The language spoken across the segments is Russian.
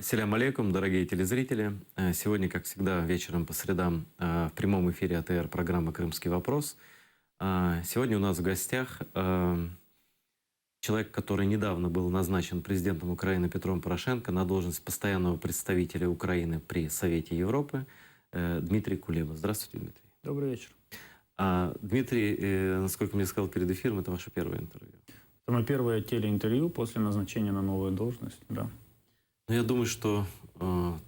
Селям алейкум, дорогие телезрители. Сегодня, как всегда, вечером по средам в прямом эфире АТР программа «Крымский вопрос». Сегодня у нас в гостях человек, который недавно был назначен президентом Украины Петром Порошенко на должность постоянного представителя Украины при Совете Европы, Дмитрий Кулеба. Здравствуйте, Дмитрий. Добрый вечер. Дмитрий, насколько мне сказал перед эфиром, это ваше первое интервью. Это мое первое телеинтервью после назначения на новую должность, да. Ну, я думаю, что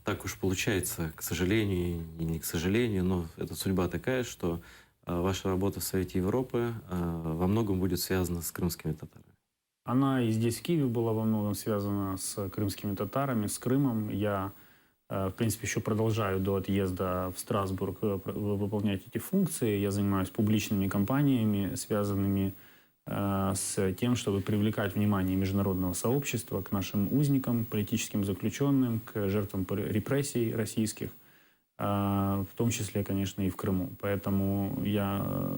так уж получается, к сожалению, и не к сожалению, но это судьба такая, что ваша работа в Совете Европы во многом будет связана с крымскими татарами. Она и здесь, в Киеве, была во многом связана с крымскими татарами, с Крымом. Я, в принципе, еще продолжаю до отъезда в Страсбург выполнять эти функции. Я занимаюсь публичными кампаниями, связанными с тем, чтобы привлекать внимание международного сообщества к нашим узникам, политическим заключенным, к жертвам репрессий российских, в том числе, конечно, и в Крыму. Поэтому я,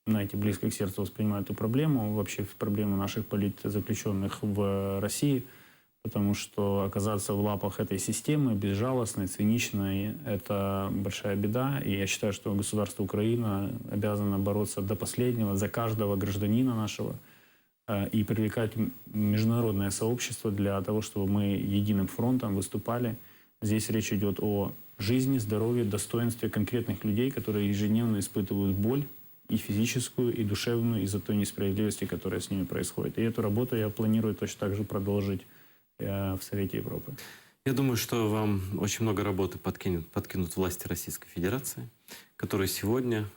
знаете, близко к сердцу воспринимаю эту проблему, вообще проблему наших политзаключенных в России, потому что оказаться в лапах этой системы, безжалостной, циничной, это большая беда. И я считаю, что государство Украина обязано бороться до последнего за каждого гражданина нашего и привлекать международное сообщество для того, чтобы мы единым фронтом выступали. Здесь речь идет о жизни, здоровье, достоинстве конкретных людей, которые ежедневно испытывают боль и физическую, и душевную из-за той несправедливости, которая с ними происходит. И эту работу я планирую точно так же продолжить в Совете Европы. Я думаю, что вам очень много работы подкинут власти Российской Федерации, которые сегодня,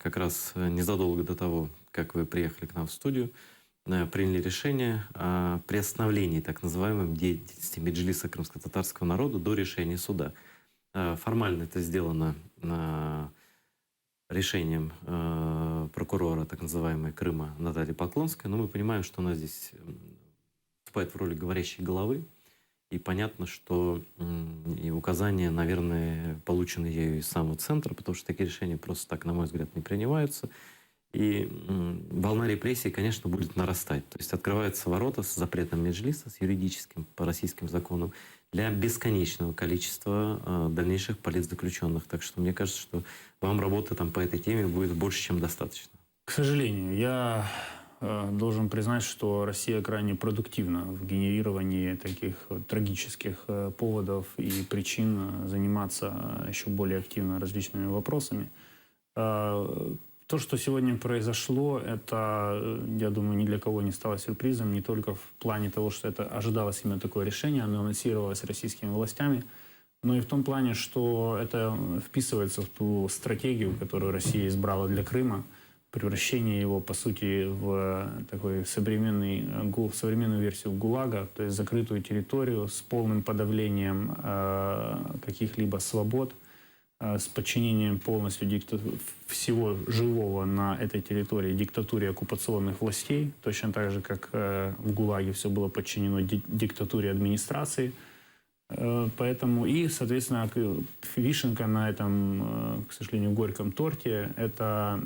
как раз незадолго до того, как вы приехали к нам в студию, приняли решение о приостановлении так называемой деятельности Меджлиса крымско-татарского народа до решения суда. Формально это сделано решением прокурора так называемой Крыма Натальи Поклонской, но мы понимаем, что она здесь выступает в роли говорящей головы, и понятно, что и указания, наверное, получены ею из самого центра, потому что такие решения просто так, на мой взгляд, не принимаются. И волна репрессий, конечно, будет нарастать. То есть открываются ворота с запретом Меджлиса, с юридическим, по российским законам, для бесконечного количества дальнейших политзаключенных. Так что мне кажется, что вам работы там по этой теме будет больше, чем достаточно. К сожалению, я должен признать, что Россия крайне продуктивна в генерировании таких трагических поводов и причин заниматься еще более активно различными вопросами. То, что сегодня произошло, это, я думаю, ни для кого не стало сюрпризом, не только в плане того, что это ожидалось именно такое решение, оно анонсировалось российскими властями, но и в том плане, что это вписывается в ту стратегию, которую Россия избрала для Крыма, превращение его, по сути, в такой современную версию ГУЛАГа, то есть закрытую территорию с полным подавлением каких-либо свобод, с подчинением полностью всего живого на этой территории диктатуре оккупационных властей, точно так же, как в ГУЛАГе все было подчинено диктатуре администрации. Поэтому и, соответственно, вишенка на этом, к сожалению, горьком торте – это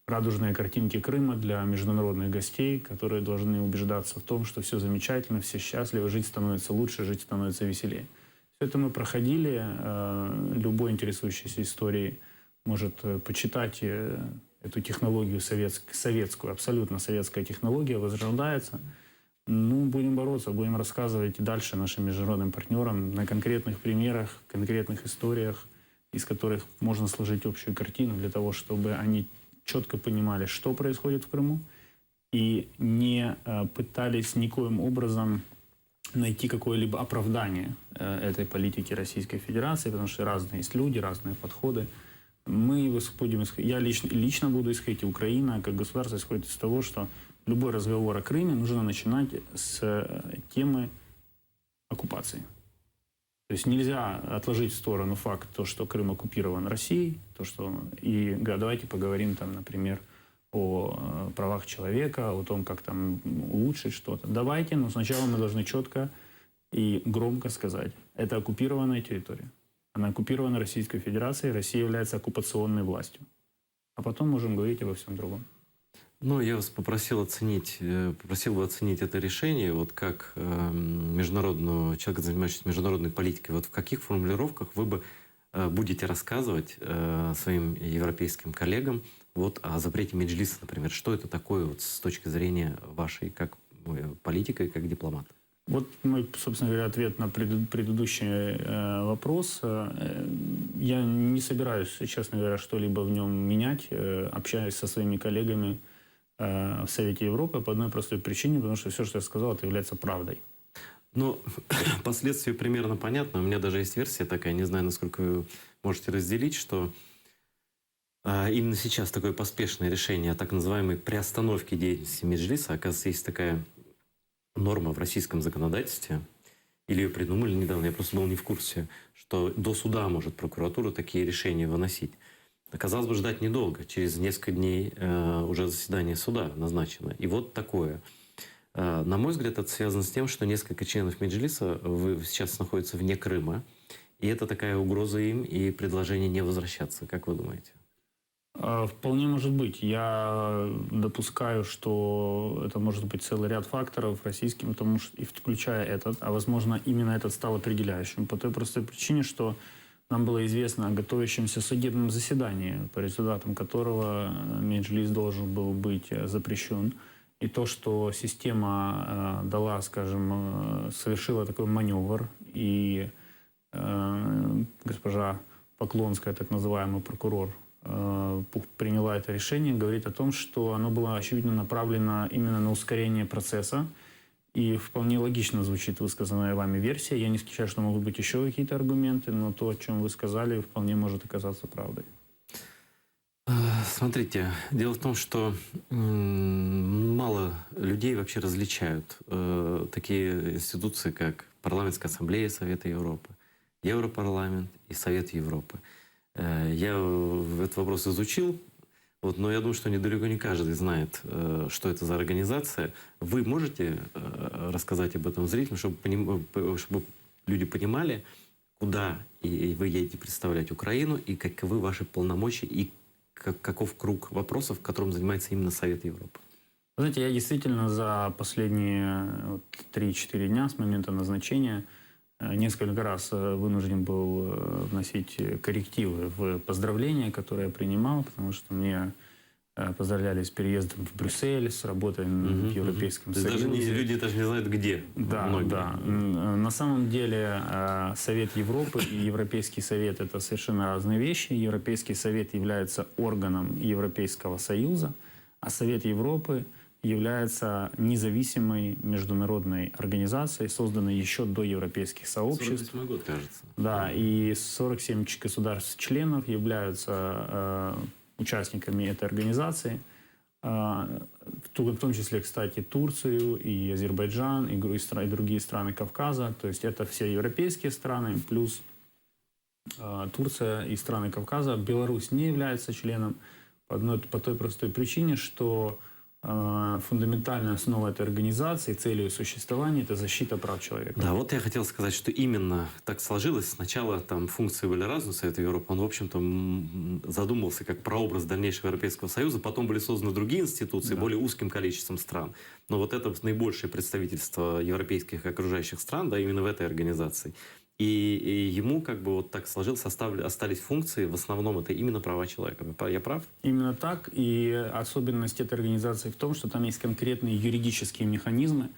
радужные картинки Крыма для международных гостей, которые должны убеждаться в том, что все замечательно, все счастливы, жить становится лучше, жить становится веселее. Все это мы проходили. Любой интересующийся историей может почитать эту технологию советскую, абсолютно советская технология возрождается. Ну, будем бороться, будем рассказывать и дальше нашим международным партнерам на конкретных примерах, конкретных историях, из которых можно сложить общую картину для того, чтобы они четко понимали, что происходит в Крыму, и не пытались никоим образом найти какое-либо оправдание этой политики Российской Федерации, потому что разные есть люди, разные подходы. Я лично буду исходить, и Украина как государство исходит из того, что любой разговор о Крыме нужно начинать с темы оккупации. То есть нельзя отложить в сторону факт, то, что Крым оккупирован Россией, и давайте поговорим там, например, о правах человека, о том, как там улучшить что-то. Давайте, но сначала мы должны четко и громко сказать, это оккупированная территория. Она оккупирована Российской Федерацией, Россия является оккупационной властью. А потом можем говорить обо всем другом. Ну, я вас попросил бы оценить это решение, вот как международного человека, занимающегося международной политикой. Вот в каких формулировках вы бы будете рассказывать своим европейским коллегам вот о запрете Меджлиса, например? Что это такое вот с точки зрения вашей как политика и как дипломата? Вот мой, собственно говоря, ответ на предыдущий вопрос. Я не собираюсь, честно говоря, что-либо в нем менять, общаясь со своими коллегами в Совете Европы по одной простой причине, потому что все, что я сказал, это является правдой. Ну, последствия примерно понятны. У меня даже есть версия такая, не знаю, насколько вы можете разделить, что именно сейчас такое поспешное решение о так называемой приостановке деятельности Меджлиса, оказывается, есть такая норма в российском законодательстве, или ее придумали недавно, я просто был не в курсе, что до суда может прокуратура такие решения выносить. Казалось бы, ждать недолго. Через несколько дней уже заседание суда назначено. И вот такое. На мой взгляд, это связано с тем, что несколько членов Меджлиса сейчас находятся вне Крыма. И это такая угроза им и предложение не возвращаться. Как вы думаете? Вполне может быть. Я допускаю, что это может быть целый ряд факторов российским, потому что, и включая этот, а возможно именно этот стал определяющим. По той простой причине, что нам было известно о готовящемся судебном заседании, по результатам которого Меджлис должен был быть запрещен. И то, что система дала, скажем, совершила такой маневр, и госпожа Поклонская, так называемый прокурор, приняла это решение, говорит о том, что оно было очевидно направлено именно на ускорение процесса. И вполне логично звучит высказанная вами версия. Я не исключаю, что могут быть еще какие-то аргументы, но то, о чем вы сказали, вполне может оказаться правдой. Смотрите, дело в том, что мало людей вообще различают такие институции, как Парламентская ассамблея Совета Европы, Европарламент и Совет Европы. Я этот вопрос изучил, вот, но я думаю, что далеко не каждый знает, что это за организация. Вы можете рассказать об этом зрителям, чтобы люди понимали, куда и вы едете представлять Украину, и каковы ваши полномочия, и каков круг вопросов, которым занимается именно Совет Европы? Знаете, я действительно за последние 3-4 дня с момента назначения несколько раз вынужден был вносить коррективы в поздравления, которые я принимал, потому что мне поздравляли с переездом в Брюссель, с работой в Европейском Союзе. Люди даже не знают, где. Да, да. На самом деле Совет Европы и Европейский Совет – это совершенно разные вещи. Европейский Совет является органом Европейского Союза, а Совет Европы является независимой международной организацией, созданной еще до европейских сообществ. 48-й год, кажется. Да, и 47 государств-членов являются участниками этой организации, в том числе, кстати, Турцию и Азербайджан, и другие страны Кавказа. То есть это все европейские страны, плюс Турция и страны Кавказа. Беларусь не является членом по той простой причине, что фундаментальная основа этой организации, целью существования – это защита прав человека. Да, вот я хотел сказать, что именно так сложилось. Сначала там функции были разные Совета Европы. Он, в общем-то, задумался как прообраз дальнейшего Европейского Союза. Потом были созданы другие институции, более узким количеством стран. Но вот это наибольшее представительство европейских и окружающих стран, да, именно в этой организации. И ему как бы вот так сложилось, остались функции, в основном это именно права человека. Я прав? Именно так. И особенность этой организации в том, что там есть конкретные юридические механизмы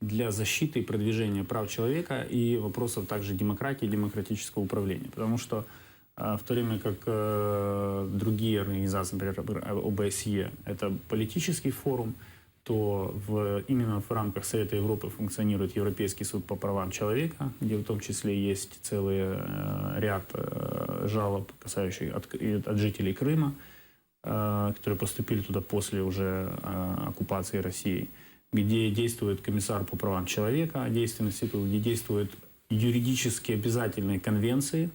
для защиты и продвижения прав человека и вопросов также демократии и демократического управления. Потому что в то время как другие организации, например, ОБСЕ, это политический форум, то именно в рамках Совета Европы функционирует Европейский суд по правам человека, где в том числе есть целый ряд жалоб, касающихся от жителей Крыма, которые поступили туда после уже оккупации России, где действует комиссар по правам человека, где действуют юридически обязательные конвенции,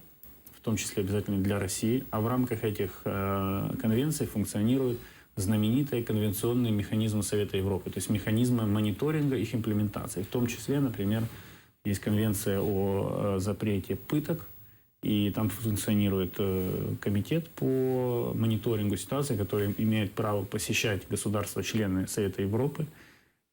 в том числе обязательные для России, а в рамках этих конвенций функционирует знаменитые конвенционные механизмы Совета Европы, то есть механизмы мониторинга их имплементации. В том числе, например, есть конвенция о запрете пыток, И там функционирует комитет по мониторингу ситуации, который имеет право посещать государства-члены Совета Европы,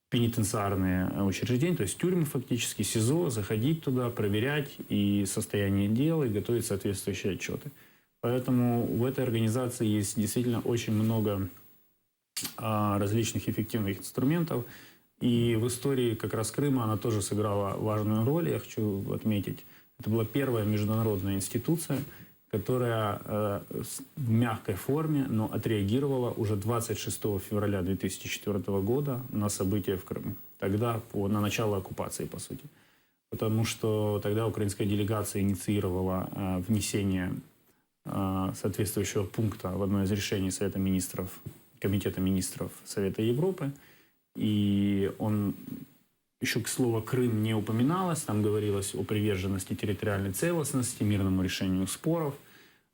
пенитенциарные учреждения, то есть тюрьмы фактически, СИЗО, заходить туда, проверять и состояние дела, и готовить соответствующие отчеты. Поэтому в этой организации есть действительно очень много различных эффективных инструментов. И в истории как раз Крыма она тоже сыграла важную роль, я хочу отметить. Это была первая международная институция, которая в мягкой форме, но отреагировала уже 26 февраля 2004 года на события в Крыму. Тогда на начало оккупации, по сути. Потому что тогда украинская делегация инициировала внесение соответствующего пункта в одно из решений Совета министров, Комитета министров Совета Европы. И он, еще к слову, Крым не упоминалось, там говорилось о приверженности территориальной целостности, мирному решению споров.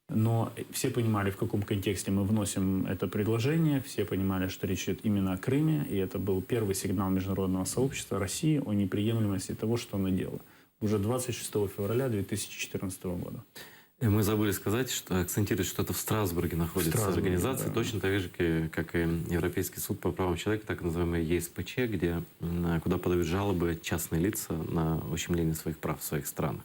Но все понимали, в каком контексте мы вносим это предложение, все понимали, что речь идет именно о Крыме, и это был первый сигнал международного сообщества России о неприемлемости того, что она делала. Уже 26 февраля 2014 года. И мы забыли сказать, что акцентировать, что это в Страсбурге находится организация, да. точно так же, как и Европейский суд по правам человека, так называемый ЕСПЧ, куда подают жалобы частные лица на ущемление своих прав в своих странах.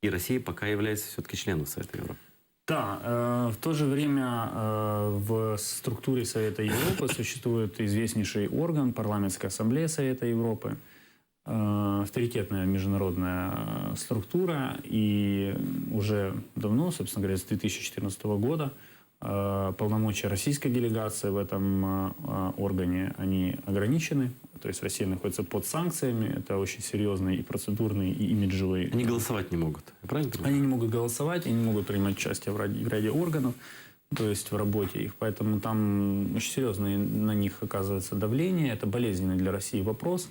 И Россия пока является все-таки членом Совета Европы. Да, в то же время в структуре Совета Европы существует известнейший орган, парламентская ассамблея Совета Европы, авторитетная международная структура, и уже давно, собственно говоря, с 2014 года полномочия российской делегации в этом органе, они ограничены. То есть Россия находится под санкциями. Это очень серьезный и процедурный, и имиджевый. Они голосовать не могут, правильно? Они не могут голосовать, они не могут принимать участие в ряде органов, то есть в работе их. Поэтому там очень серьезное на них оказывается давление. Это болезненный для России вопрос.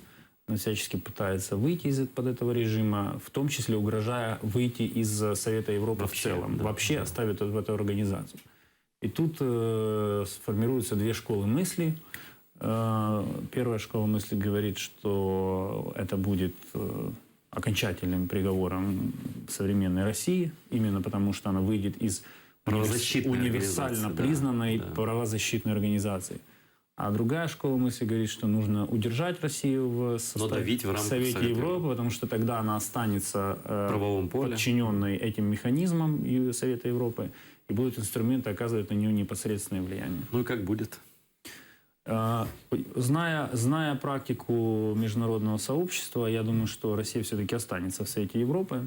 Она всячески пытается выйти из-под этого режима, в том числе угрожая выйти из Совета Европы вообще, в целом. Да, вообще оставить в эту организацию. И тут формируются две школы мысли. Первая школа мысли говорит, что это будет окончательным приговором современной России, именно потому что она выйдет из универсально признанной правозащитной организации. А другая школа мысли говорит, что нужно удержать Россию в Совете Европы, потому что тогда она останется подчиненной этим механизмам Совета Европы, и будут инструменты оказывать на нее непосредственное влияние. Ну и как будет? Зная практику международного сообщества, я думаю, что Россия все-таки останется в Совете Европы.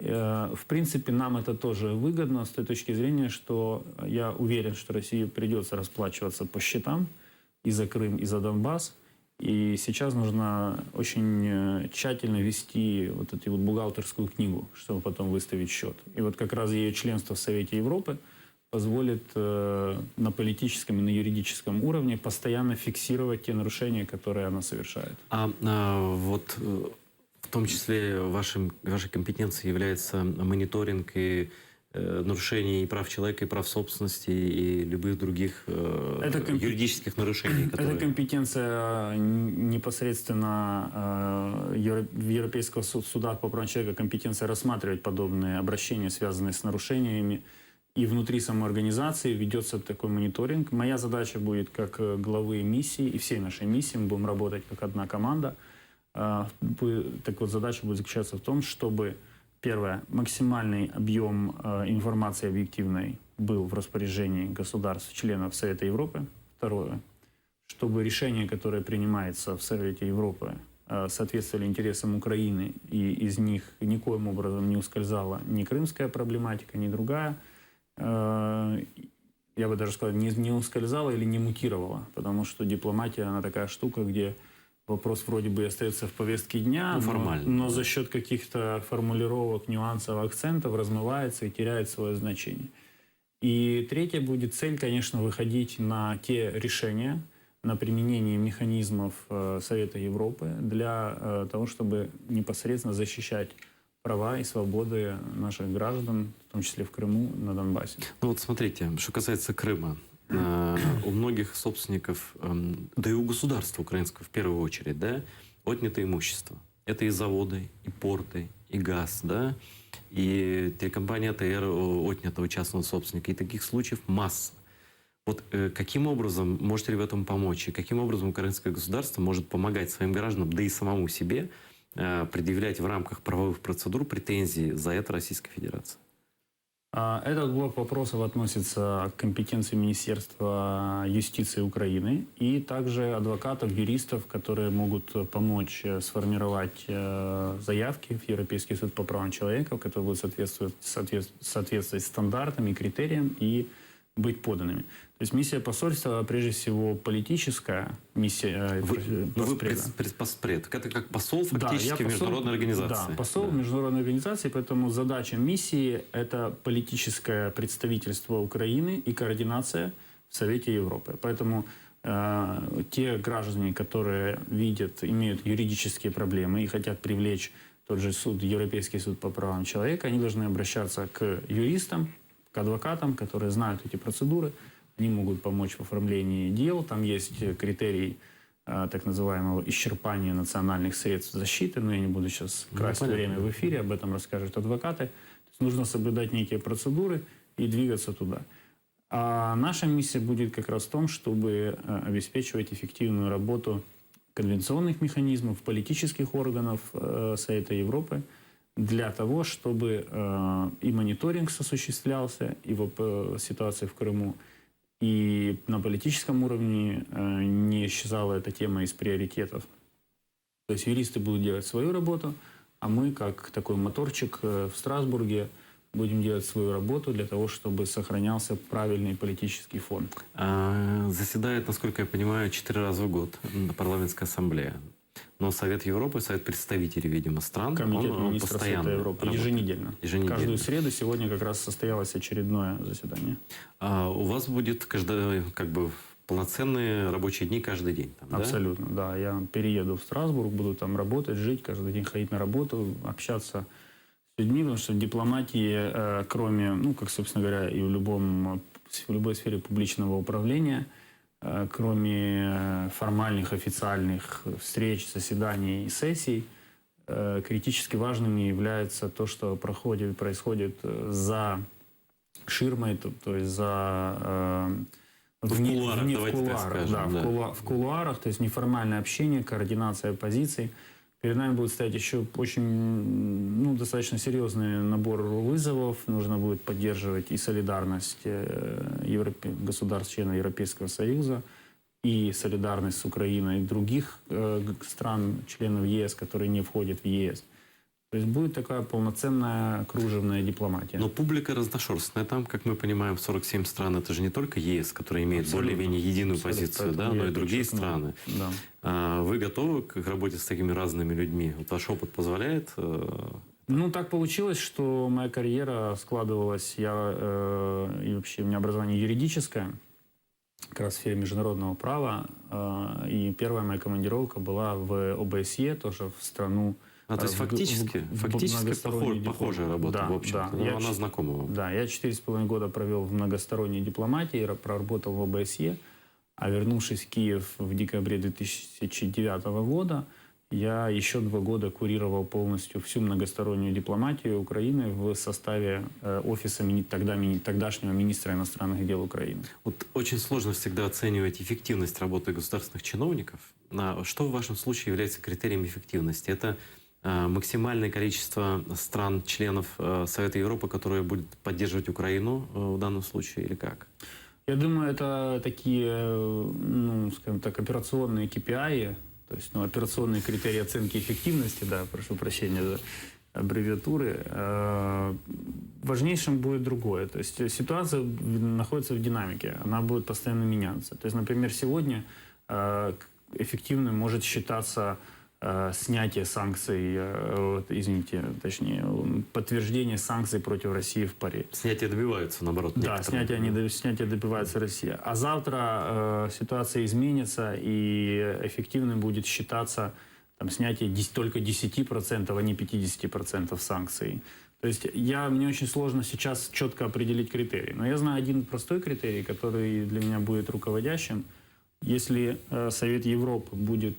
В принципе, нам это тоже выгодно с той точки зрения, что я уверен, что России придется расплачиваться по счетам и за Крым, и за Донбасс. И сейчас нужно очень тщательно вести вот эту вот бухгалтерскую книгу, чтобы потом выставить счет. И вот как раз ее членство в Совете Европы позволит на политическом и на юридическом уровне постоянно фиксировать те нарушения, которые она совершает. Вот в том числе вашей компетенцией является мониторинг и нарушений прав человека, и прав собственности, и любых других юридических нарушений. Это компетенция непосредственно Европейского суда по правам человека, компетенция рассматривать подобные обращения, связанные с нарушениями. И внутри самой организации ведется такой мониторинг. Моя задача будет как главы миссии, и всей нашей миссии, мы будем работать как одна команда. Так вот, задача будет заключаться в том, чтобы, первое, максимальный объем информации объективной был в распоряжении государств, членов Совета Европы. Второе, чтобы решение, которое принимается в Совете Европы, соответствовали интересам Украины, и из них никоим образом не ускользала ни крымская проблематика, ни другая. Я бы даже сказал, не ускользала или не мутировала, потому что дипломатия, она такая штука, где вопрос вроде бы остается в повестке дня, но за счет каких-то формулировок, нюансов, акцентов размывается и теряет свое значение. И третья будет цель, конечно, выходить на те решения, на применение механизмов Совета Европы для того, чтобы непосредственно защищать права и свободы наших граждан, в том числе в Крыму, на Донбассе. Ну вот смотрите, что касается Крыма. У многих собственников, да и у государства украинского в первую очередь, да, отнято имущество. Это и заводы, и порты, и газ, да, и телекомпания АТР отнята у частного собственника, и таких случаев масса. Вот каким образом, можете ли в этом помочь, и каким образом украинское государство может помогать своим гражданам, да и самому себе, предъявлять в рамках правовых процедур претензии за это Российской Федерации? Этот блок вопросов относится к компетенции Министерства юстиции Украины и также адвокатов, юристов, которые могут помочь сформировать заявки в Европейский суд по правам человека, которые будут соответствовать стандартам и критериям и быть поданными. То есть миссия посольства, прежде всего, политическая миссия. Вы поспред. Это как посол фактически международной организации. Да, посол международной организации, поэтому задача миссии – это политическое представительство Украины и координация в Совете Европы. Поэтому те граждане, которые видят, имеют юридические проблемы и хотят привлечь тот же суд, Европейский суд по правам человека, они должны обращаться к юристам, к адвокатам, которые знают эти процедуры. Они могут помочь в оформлении дел. Там есть критерий так называемого исчерпания национальных средств защиты, но я не буду сейчас красть время в эфире, об этом расскажут адвокаты. То есть нужно соблюдать некие процедуры и двигаться туда. А наша миссия будет как раз в том, чтобы обеспечивать эффективную работу конвенционных механизмов, политических органов Совета Европы, для того, чтобы и мониторинг осуществлялся, и ситуация в Крыму, и на политическом уровне не исчезала эта тема из приоритетов. То есть юристы будут делать свою работу, а мы, как такой моторчик в Страсбурге, будем делать свою работу для того, чтобы сохранялся правильный политический фон. Заседает, насколько я понимаю, 4 раза в год парламентская ассамблея. Но Совет Европы, Совет представителей, видимо, стран, Комитет он министров Совета Европы еженедельно. Каждую среду сегодня как раз состоялось очередное заседание. У вас будет полноценные рабочие дни каждый день? Там, абсолютно, да? Я перееду в Страсбург, буду там работать, жить, каждый день ходить на работу, общаться с людьми, потому что в дипломатии, кроме, как, собственно говоря, и в любой сфере публичного управления, кроме формальных, официальных встреч, заседаний и сессий, критически важным является то, что происходит за ширмой, то есть в кулуарах, то есть неформальное общение, координация позиций. Перед нами будет стоять еще очень, достаточно серьезный набор вызовов. Нужно будет поддерживать и солидарность государств-членов Европейского Союза, и солидарность с Украиной и других стран, членов ЕС, которые не входят в ЕС. То есть будет такая полноценная кружевная дипломатия. Но публика разношерстная. Там, как мы понимаем, 47 стран, это же не только ЕС, который имеет более-менее единую позицию, но и другие страны. Да. Вы готовы к работе с такими разными людьми? Вот ваш опыт позволяет? Так получилось, что моя карьера складывалась, и вообще у меня образование юридическое, как раз в сфере международного права, и первая моя командировка была в ОБСЕ, тоже в страну. То есть фактически похожая работа, да, в общем-то, да. Она знакома вам. Да, я 4,5 года провел в многосторонней дипломатии, проработал в ОБСЕ, а вернувшись в Киев в декабре 2009 года, я еще 2 года курировал полностью всю многостороннюю дипломатию Украины в составе офиса тогдашнего министра иностранных дел Украины. Вот очень сложно всегда оценивать эффективность работы государственных чиновников. Что в вашем случае является критерием эффективности? Это максимальное количество стран-членов Совета Европы, которые будут поддерживать Украину в данном случае, или как? Я думаю, это такие, скажем так, операционные KPI, то есть операционные критерии оценки эффективности, да, прошу прощения за аббревиатуры. Важнейшим будет другое. То есть ситуация находится в динамике, она будет постоянно меняться. То есть, например, сегодня эффективным может считаться снятие санкций, подтверждение санкций против России в ПАРе. Снятие добиваются, наоборот. Да, снятие добивается Россия. А завтра ситуация изменится, и эффективным будет считаться снятие только 10%, а не 50% санкций. То есть мне очень сложно сейчас четко определить критерий. Но я знаю один простой критерий, который для меня будет руководящим. Если Совет Европы будет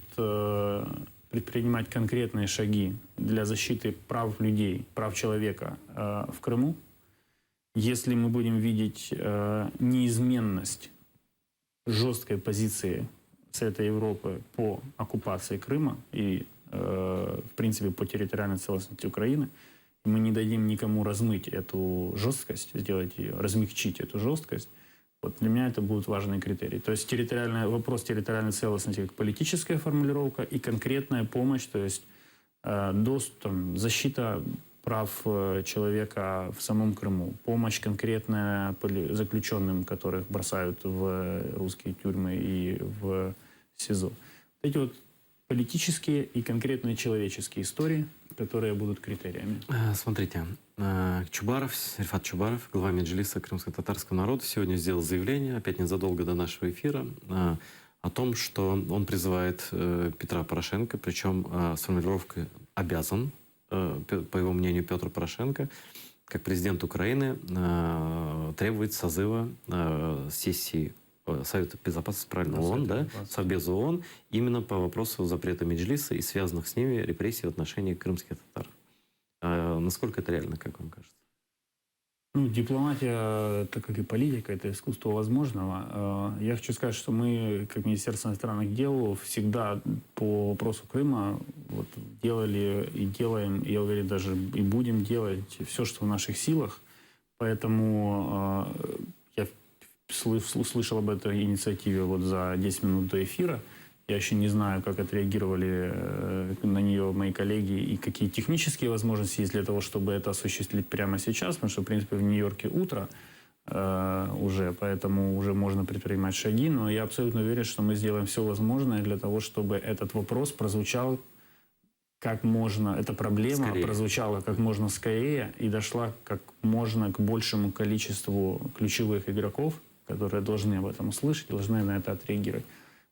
предпринимать конкретные шаги для защиты прав людей, прав человека в Крыму, если мы будем видеть неизменность жесткой позиции Совета Европы по оккупации Крыма и, в принципе, по территориальной целостности Украины, и мы не дадим никому размыть эту жесткость, сделать ее, размягчить эту жесткость, вот для меня это будут важные критерии. То есть вопрос территориальной целостности как политическая формулировка и конкретная помощь, то есть защита прав человека в самом Крыму, помощь конкретная заключенным, которых бросают в русские тюрьмы и в СИЗО. Эти вот политические и конкретные человеческие истории, которые будут критериями. Смотрите, Рифат Чубаров, глава Меджлиса крымско-татарского народа, сегодня сделал заявление, опять незадолго до нашего эфира, о том, что он призывает Петра Порошенко, причем с формулировкой «обязан», по его мнению, Петр Порошенко, как президент Украины, требовать созыва сессии Совета Безопасности, правильно, ООН, да, Совбеза ООН, именно по вопросу запрета Меджлиса и связанных с ними репрессий в отношении крымских татар. Насколько это реально, как вам кажется? Ну, дипломатия, так как и политика, это искусство возможного. Я хочу сказать, что мы, как Министерство иностранных дел, всегда по вопросу Крыма вот, делали и делаем, и я уверен, даже и будем делать все, что в наших силах. Поэтому я услышал об этой инициативе вот за 10 минут до эфира. Я еще не знаю, как отреагировали на нее мои коллеги и какие технические возможности есть для того, чтобы это осуществить прямо сейчас, потому что, в принципе, в Нью-Йорке утро уже, поэтому уже можно предпринимать шаги, но я абсолютно уверен, что мы сделаем все возможное для того, чтобы этот вопрос прозвучал как можно, эта проблема скорее прозвучала как можно скорее и дошла как можно к большему количеству ключевых игроков, которые должны об этом услышать, должны на это отреагировать.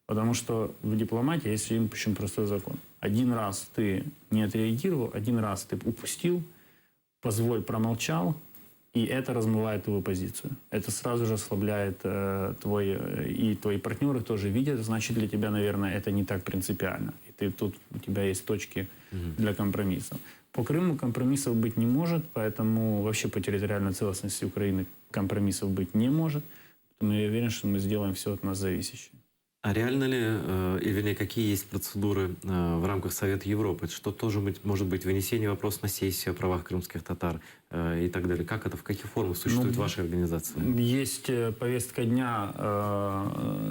Потому что в дипломатии есть очень простой закон. Один раз ты не отреагировал, один раз ты упустил, промолчал, и это размывает твою позицию. Это сразу же ослабляет и твои партнеры тоже видят, значит, для тебя, наверное, это не так принципиально. И у тебя есть точки для компромисса. По Крыму компромиссов быть не может, поэтому вообще по территориальной целостности Украины компромиссов быть не может. Но я уверен, что мы сделаем все от нас зависящее. А реально ли, или вернее, какие есть процедуры в рамках Совета Европы? Что тоже может быть вынесение вопроса на сессию о правах крымских татар и так далее? Как это, в каких формах существует ваша организация? Есть повестка дня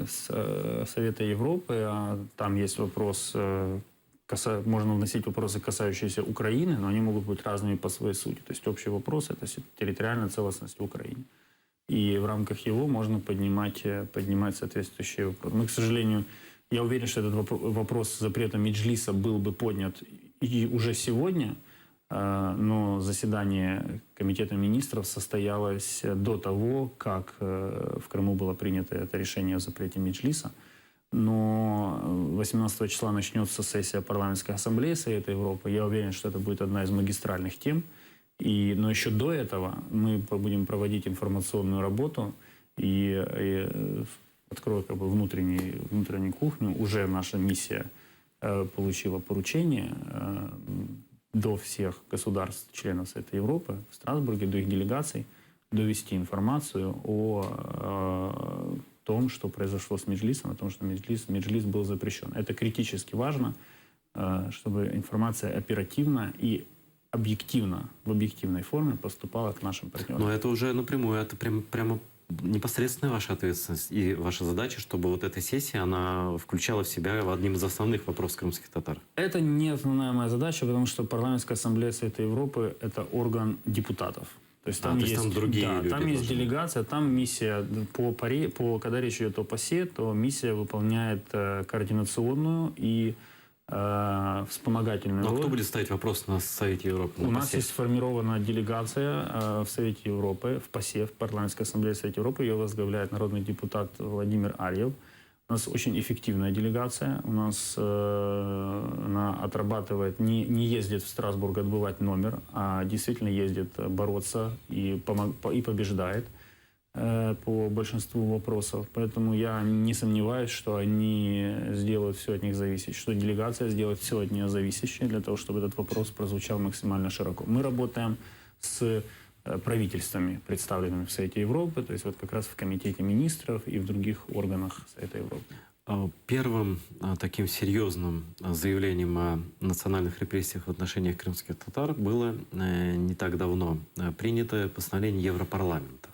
Совета Европы, там есть вопрос, можно вносить вопросы, касающиеся Украины, но они могут быть разными по своей сути. То есть общий вопрос – это территориальная целостность в Украине. И в рамках его можно поднимать соответствующие вопросы. Но, к сожалению, я уверен, что этот вопрос запрета Меджлиса был бы поднят и уже сегодня, но заседание Комитета министров состоялось до того, как в Крыму было принято это решение о запрете Меджлиса. Но 18 числа начнется сессия парламентской ассамблеи Совета Европы. Я уверен, что это будет одна из магистральных тем. Но еще до этого мы будем проводить информационную работу и открою внутреннюю кухню. Уже наша миссия получила поручение до всех государств, членов Совета Европы в Страсбурге, до их делегаций, довести информацию о том, что произошло с Меджлисом, о том, что Меджлис был запрещен. Это критически важно, чтобы информация оперативно и объективно, в объективной форме поступала к нашим партнерам. Но это уже напрямую, это прямо непосредственная ваша ответственность и ваша задача, чтобы вот эта сессия, она включала в себя одним из основных вопросов крымских татар. Это не основная моя задача, потому что парламентская ассамблея Совета Европы – это орган депутатов. То есть там, там другие люди. Там есть делегация, там миссия, когда речь идет о ПАСЕ, то миссия выполняет координационную и вспомогательную роль. Но кто будет ставить вопрос на Совете Европы? У нас есть сформирована делегация в Совете Европы, в ПАСЕ, в Парламентской ассамблее Совета Европы. Ее возглавляет народный депутат Владимир Арьев. У нас очень эффективная делегация. У нас она отрабатывает, не ездит в Страсбург отбывать номер, а действительно ездит бороться и побеждает. по большинству вопросов. Поэтому я не сомневаюсь, что они сделают все от них зависящее, что делегация сделает все от нее зависящее для того, чтобы этот вопрос прозвучал максимально широко. Мы работаем с правительствами, представленными в Совете Европы, то есть вот как раз в Комитете министров и в других органах Совета Европы. Первым таким серьезным заявлением о национальных репрессиях в отношении крымских татар было не так давно принятое постановление Европарламента,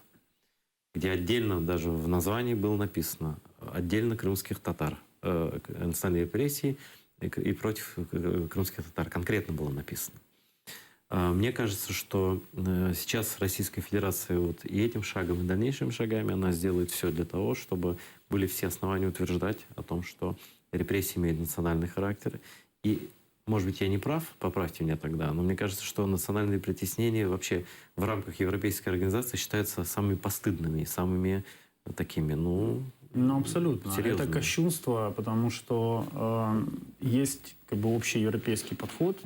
где отдельно, даже в названии было написано, отдельно крымских татар, национальные репрессии и против крымских татар конкретно было написано. Мне кажется, что сейчас Российская Федерация вот и этим шагом, и дальнейшими шагами она сделает все для того, чтобы были все основания утверждать о том, что репрессии имеют национальный характер. И, может быть, я не прав, поправьте меня тогда, но мне кажется, что национальные притеснения вообще в рамках Европейской организации считаются самыми постыдными, самыми такими, Абсолютно. серьезными. Это кощунство, потому что есть как бы общеевропейский подход.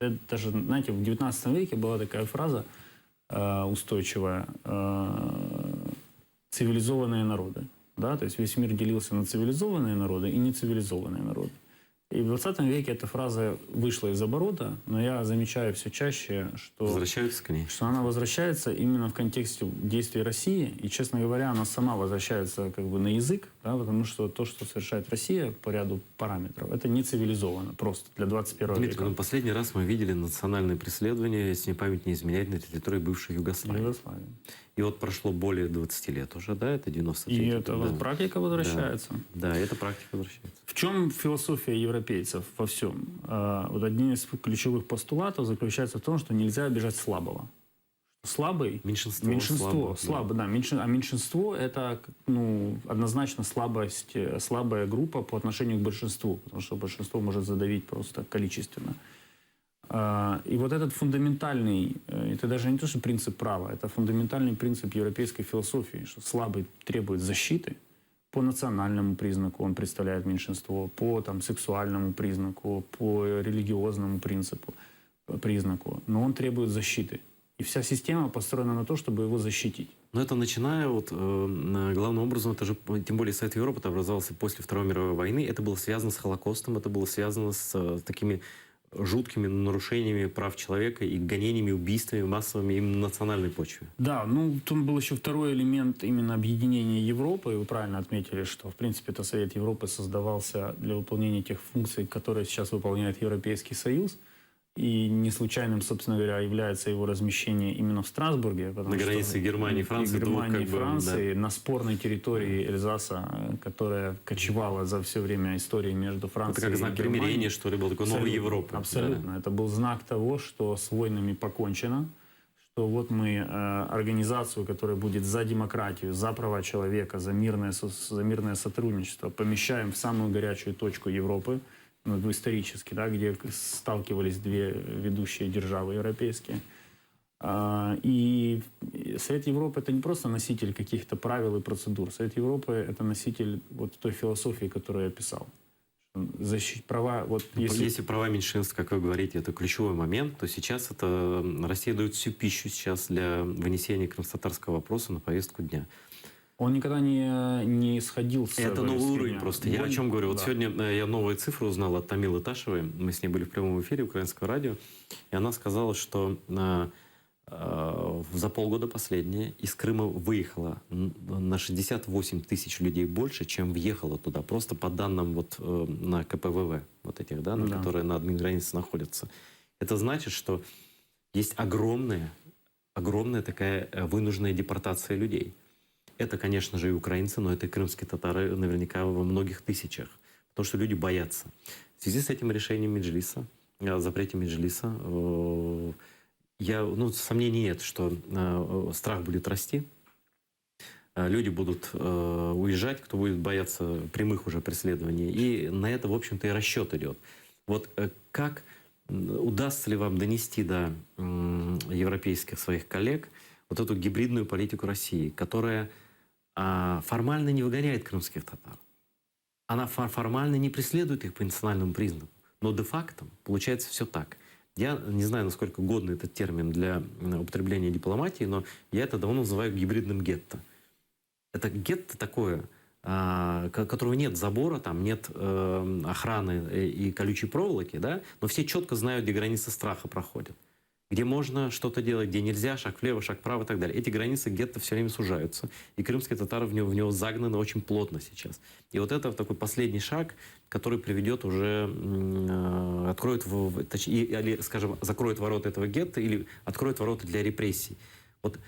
Это даже, знаете, в XIX веке была такая фраза устойчивая «цивилизованные народы». Да? То есть весь мир делился на цивилизованные народы и нецивилизованные народы. И в 20 веке эта фраза вышла из оборота, но я замечаю все чаще, что, Возвращаются к ней. что она возвращается именно в контексте действий России. И, честно говоря, она сама возвращается как бы на язык, да, потому что то, что совершает Россия по ряду параметров, это не цивилизованно просто для 21 Дмитрий, века. последний раз мы видели национальные преследования, если мне память не изменяет, на территории бывшей Югославии. И вот прошло более 20 лет уже, да, это 93 И эта да. практика возвращается. Да, эта практика возвращается. В чем философия европейцев во всем? Вот один из ключевых постулатов заключается в том, что нельзя обижать слабого. Слабый? Меньшинство. Слабо, да. А меньшинство – это однозначно слабая группа по отношению к большинству, потому что большинство может задавить просто количественно. И вот этот фундаментальный, это даже не то, что принцип права, это фундаментальный принцип европейской философии, что слабый требует защиты по национальному признаку, он представляет меньшинство, по сексуальному признаку, по религиозному признаку, но он требует защиты. И вся система построена на то, чтобы его защитить. Но это начиная главным образом, это же, тем более Совет Европы образовался после Второй мировой войны, это было связано с Холокостом, это было связано с такими жуткими нарушениями прав человека и гонениями, убийствами массовыми именно на национальной почве. Да, тут был еще второй элемент именно объединения Европы. Вы правильно отметили, что в принципе это Совет Европы создавался для выполнения тех функций, которые сейчас выполняет Европейский Союз. И не случайным, собственно говоря, является его размещение именно в Страсбурге. На границе Германии и Франции. Германии и Франции, да. На спорной территории Эльзаса, которая кочевала за все время истории между Францией и Германией. Это как знак примирения, что ли, был такой новой Европы. Абсолютно. Да. Это был знак того, что с войнами покончено, что вот мы организацию, которая будет за демократию, за права человека, за мирное сотрудничество, помещаем в самую горячую точку Европы, исторически, да, где сталкивались две ведущие державы европейские. И Совет Европы – это не просто носитель каких-то правил и процедур. Совет Европы – это носитель вот той философии, которую я писал. Защитить права... Если права меньшинств, как вы говорите, это ключевой момент, то сейчас Россия дает всю пищу сейчас для вынесения крымско-татарского вопроса на повестку дня. Он никогда не сходил с... Это новый уровень просто. Я о чем говорю? Вот сегодня я новые цифры узнал от Тамилы Ташевой. Мы с ней были в прямом эфире украинского радио. И она сказала, что за полгода последнее из Крыма выехало на 68 тысяч людей больше, чем въехало туда. Просто по данным на КПВВ, которые на админгранице находятся. Это значит, что есть огромная такая вынужденная депортация людей. Это, конечно же, и украинцы, но это и крымские татары наверняка во многих тысячах. Потому что люди боятся. В связи с этим решением Меджлиса, о запрете Меджлиса, сомнений нет, что страх будет расти. Люди будут уезжать, кто будет бояться прямых уже преследований. И на это, в общем-то, и расчет идет. Вот как удастся ли вам донести до европейских своих коллег вот эту гибридную политику России, которая формально не выгоняет крымских татар. Она формально не преследует их по национальному признаку. Но де-факто получается все так. Я не знаю, насколько годный этот термин для употребления дипломатии, но я это давно называю гибридным гетто. это гетто такое, которого нет забора, там нет охраны и колючей проволоки, да, но все четко знают, где границы страха проходят. Где можно что-то делать, где нельзя, шаг влево, шаг вправо и так далее. Эти границы гетто все время сужаются, и крымские татары в него загнаны очень плотно сейчас. И вот это такой последний шаг, который приведет уже, откроет, или, скажем, закроет ворота этого гетто, или откроет ворота для репрессий. Вот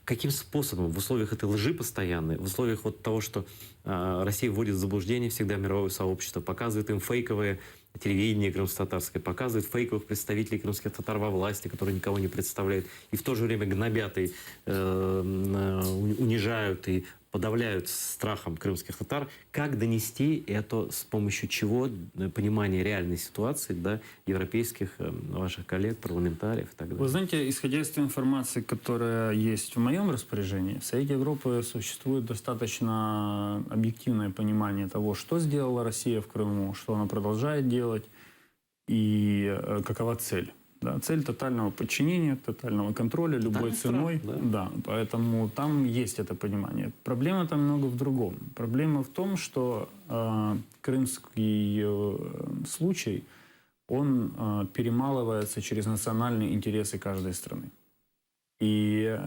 каким способом в условиях этой лжи постоянной, в условиях вот того, что Россия вводит в заблуждение всегда мировое сообщество, показывает им фейковые телевидение крымско-татарское, показывает фейковых представителей крымских татар во власти, которые никого не представляют, и в то же время гнобят и унижают и подавляют страхом крымских татар. Как донести это, с помощью чего, понимание реальной ситуации до европейских ваших коллег, парламентариев и так далее? Вы знаете, исходя из той информации, которая есть в моем распоряжении, в Совете Европы существует достаточно объективное понимание того, что сделала Россия в Крыму, что она продолжает делать и какова цель. Да, цель тотального подчинения, тотального контроля любой ценой. Да. Да, поэтому там есть это понимание. Проблема там много в другом. Проблема в том, что крымский случай, он перемалывается через национальные интересы каждой страны. И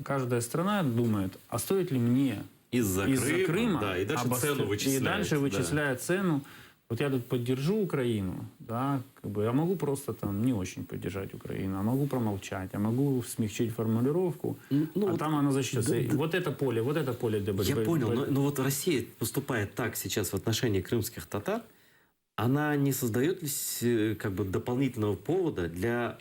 каждая страна думает, а стоит ли мне из-за Крыма да, и дальше цену вычисляет. И дальше вычисляет цену. Вот я тут поддержу Украину, да, я могу просто там не очень поддержать Украину, а могу промолчать, а могу смягчить формулировку, там она зачтется. Вот это поле для борьбы. Я понял, но вот Россия поступает так сейчас в отношении крымских татар, она не создает ли дополнительного повода для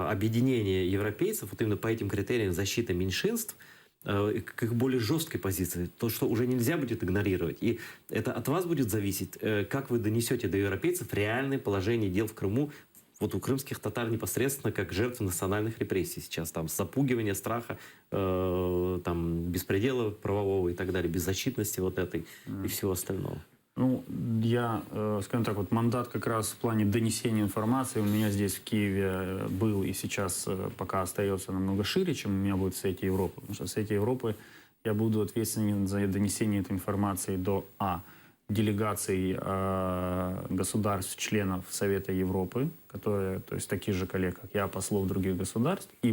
объединения европейцев, вот именно по этим критериям защиты меньшинств, к их более жесткой позиции, то, что уже нельзя будет игнорировать. И это от вас будет зависеть, как вы донесете до европейцев реальное положение дел в Крыму, вот у крымских татар непосредственно как жертв национальных репрессий сейчас, там, запугивания, страха, там, беспредела правового и так далее, беззащитности вот этой и всего остального. Ну, я, скажем так, вот мандат как раз в плане донесения информации у меня здесь в Киеве был и сейчас пока остается намного шире, чем у меня будет в Совете Европы. Потому что в Совете Европы я буду ответственен за донесение этой информации до делегаций государств-членов Совета Европы, которые, то есть таких же коллег, как я, послов других государств, и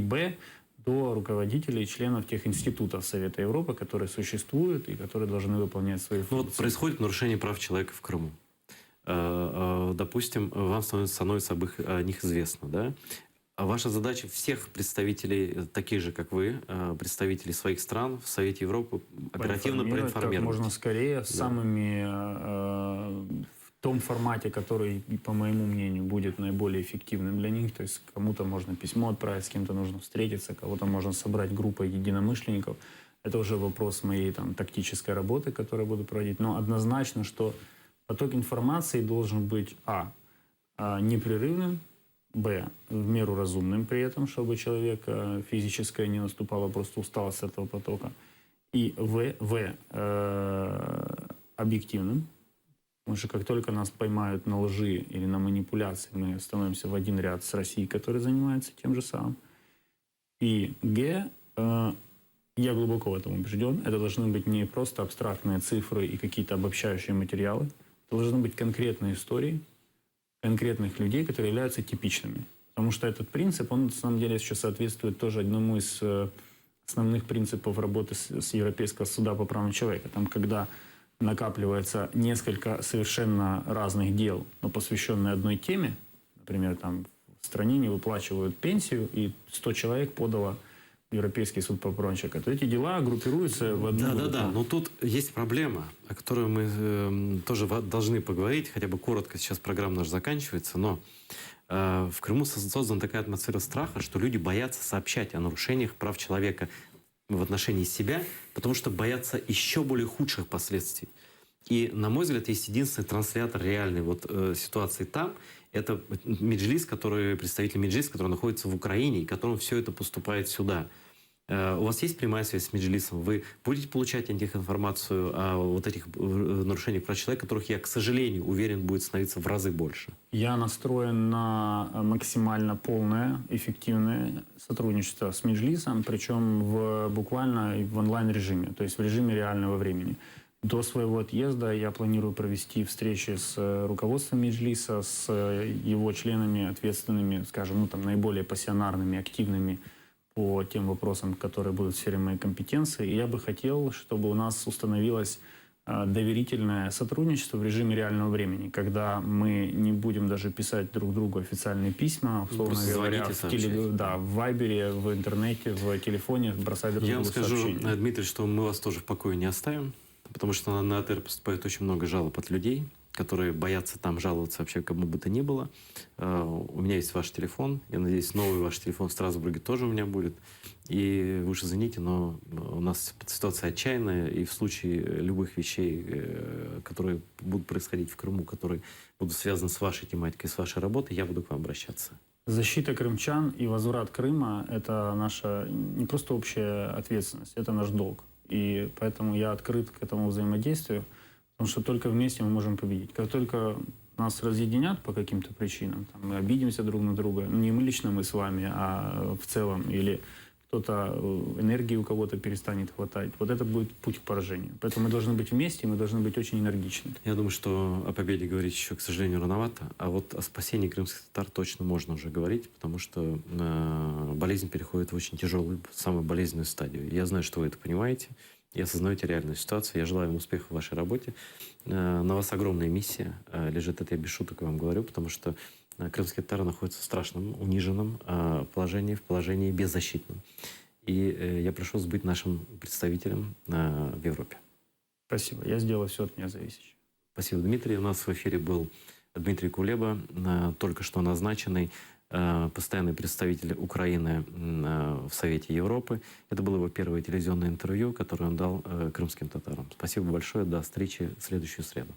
до руководителей и членов тех институтов Совета Европы, которые существуют и которые должны выполнять свои функции. Вот происходит нарушение прав человека в Крыму. Допустим, вам становится о них известно, да? Ваша задача всех представителей, таких же, как вы, представителей своих стран в Совете Европы, оперативно проинформировать. Как можно скорее, в том формате, который, по моему мнению, будет наиболее эффективным для них. То есть кому-то можно письмо отправить, с кем-то нужно встретиться, кого-то можно собрать группой единомышленников. Это уже вопрос моей тактической работы, которую я буду проводить. Но однозначно, что поток информации должен быть непрерывным, в меру разумным при этом, чтобы человек физическое не наступало, просто усталость от этого потока. И объективным. Потому что как только нас поймают на лжи или на манипуляции, мы становимся в один ряд с Россией, которая занимается тем же самым. И я глубоко в этом убежден, это должны быть не просто абстрактные цифры и какие-то обобщающие материалы. Это должны быть конкретные истории конкретных людей, которые являются типичными. Потому что этот принцип, он на самом деле еще соответствует тоже одному из основных принципов работы с Европейского суда по правам человека. Там, когда накапливается несколько совершенно разных дел, но посвященные одной теме, например, там в стране не выплачивают пенсию, и 100 человек подало в Европейский суд по правам человека, то эти дела группируются в одну группу. Да. Но тут есть проблема, о которой мы тоже должны поговорить, хотя бы коротко, сейчас программа наша заканчивается, но в Крыму создана такая атмосфера страха, что люди боятся сообщать о нарушениях прав человека в отношении себя, потому что боятся еще более худших последствий. И, на мой взгляд, есть единственный транслятор реальной ситуации там. Это представитель Меджлис, который находится в Украине, и которому все это поступает сюда. У вас есть прямая связь с Меджлисом? Вы будете получать от них информацию о вот этих нарушениях прав человека, которых, я, к сожалению, уверен, будет становиться в разы больше? Я настроен на максимально полное, эффективное сотрудничество с Меджлисом, причем буквально в онлайн-режиме, то есть в режиме реального времени. До своего отъезда я планирую провести встречи с руководством Меджлиса, с его членами, ответственными, скажем, ну, там, наиболее пассионарными, активными по тем вопросам, которые будут в сфере моей компетенции. И я бы хотел, чтобы у нас установилось доверительное сотрудничество в режиме реального времени, когда мы не будем даже писать друг другу официальные письма, условно говоря, в Вайбере, в интернете, в телефоне, бросать друг другу сообщения. Я вам скажу, Дмитрий, что мы вас тоже в покое не оставим, потому что на АТР поступает очень много жалоб от людей, которые боятся там жаловаться вообще кому бы то ни было. У меня есть ваш телефон. Я надеюсь, новый ваш телефон в Страсбурге тоже у меня будет. И вы уж извините, но у нас ситуация отчаянная, и в случае любых вещей, которые будут происходить в Крыму, которые будут связаны с вашей тематикой, с вашей работой, я буду к вам обращаться. Защита крымчан и возврат Крыма – это наша не просто общая ответственность, это наш долг. И поэтому я открыт к этому взаимодействию, потому что только вместе мы можем победить. Как только нас разъединят по каким-то причинам, там, мы обидимся друг на друга, не мы лично, мы с вами, а в целом, или кто-то, энергии у кого-то перестанет хватать, вот это будет путь к поражению. Поэтому мы должны быть вместе, мы должны быть очень энергичны. Я думаю, что о победе говорить еще, к сожалению, рановато, а вот о спасении крымских татар точно можно уже говорить, потому что болезнь переходит в очень тяжелую, самую болезненную стадию. Я знаю, что вы это понимаете. И осознаете реальную ситуацию. Я желаю вам успехов в вашей работе. На вас огромная миссия лежит, это я без шуток вам говорю, потому что крымские татары находятся в страшном, униженном положении, в положении беззащитном. И я прошу вас быть нашим представителем в Европе. Спасибо. Я сделаю все от меня зависящее. Спасибо, Дмитрий. У нас в эфире был Дмитрий Кулеба, только что назначенный постоянный представитель Украины в Совете Европы. Это было его первое телевизионное интервью, которое он дал крымским татарам. Спасибо большое. До встречи в следующую среду.